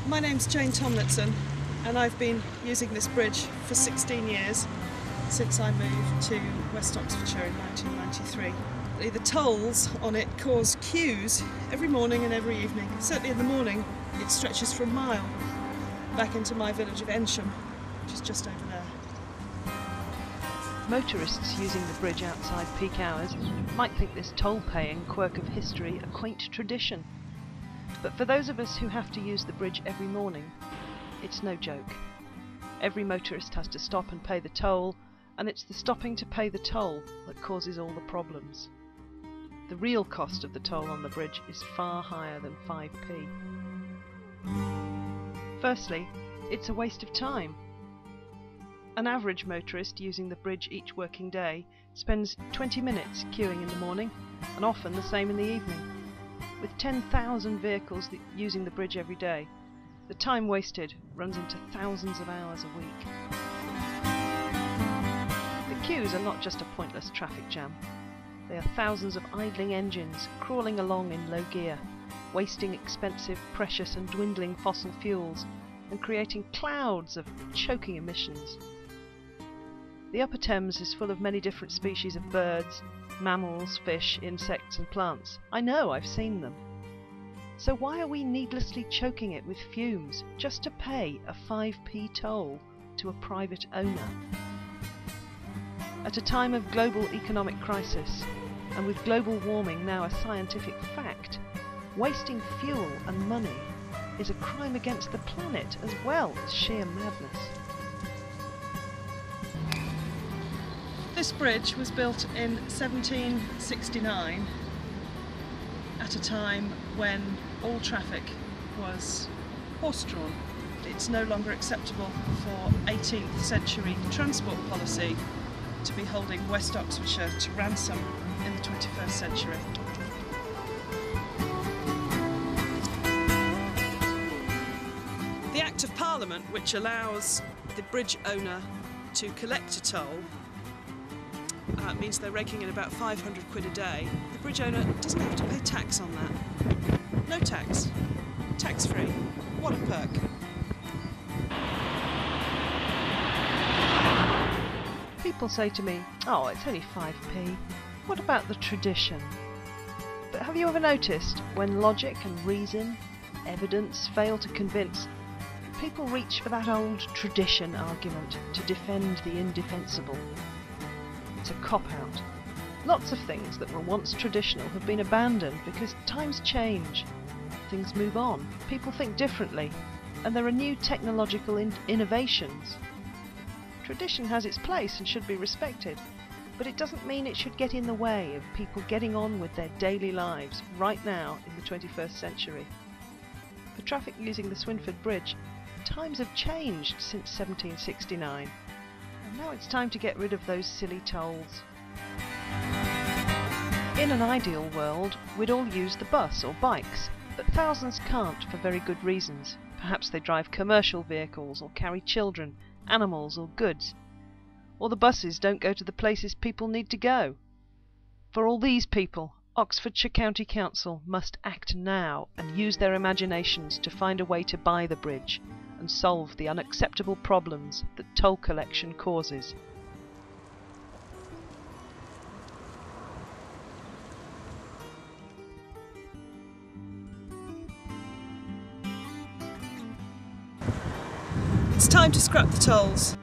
My name's Jane Tomlinson and I've been using this bridge for 16 years since I moved to West Oxfordshire in 1993. The tolls on it cause queues every morning and every evening. Certainly in the morning it stretches for a mile back into my village of Ensham, which is just over there. Motorists using the bridge outside peak hours might think this toll-paying quirk of history a quaint tradition. But for those of us who have to use the bridge every morning, it's no joke. Every motorist has to stop and pay the toll, and it's the stopping to pay the toll that causes all the problems. The real cost of the toll on the bridge is far higher than 5p. Firstly, it's a waste of time. An average motorist using the bridge each working day spends 20 minutes queuing in the morning, and often the same in the evening. With 10,000 vehicles using the bridge every day, the time wasted runs into thousands of hours a week. The queues are not just a pointless traffic jam. They are thousands of idling engines crawling along in low gear, wasting expensive, precious and dwindling fossil fuels and creating clouds of choking emissions. The Upper Thames is full of many different species of birds, mammals, fish, insects and plants. I know, I've seen them. So why are we needlessly choking it with fumes just to pay a 5p toll to a private owner? At a time of global economic crisis, and with global warming now a scientific fact, wasting fuel and money is a crime against the planet as well as sheer madness. This bridge was built in 1769 at a time when all traffic was horse-drawn. It's no longer acceptable for 18th century transport policy to be holding West Oxfordshire to ransom in the 21st century. The Act of Parliament, which allows the bridge owner to collect a toll, means they're raking in about 500 quid a day. The bridge owner doesn't have to pay tax on that. No tax. Tax-free. What a perk. People say to me, oh, it's only 5p. What about the tradition? But have you ever noticed when logic and reason, evidence fail to convince, people reach for that old tradition argument to defend the indefensible? It's a cop-out. Lots of things that were once traditional have been abandoned because times change, things move on, people think differently, and there are new technological innovations. Tradition has its place and should be respected, but it doesn't mean it should get in the way of people getting on with their daily lives right now in the 21st century. For traffic using the Swinford Bridge, times have changed since 1769. Now it's time to get rid of those silly tolls. In an ideal world, we'd all use the bus or bikes, but thousands can't for very good reasons. Perhaps they drive commercial vehicles or carry children, animals or goods. Or the buses don't go to the places people need to go. For all these people, Oxfordshire County Council must act now and use their imaginations to find a way to buy the bridge and solve the unacceptable problems that toll collection causes. It's time to scrap the tolls.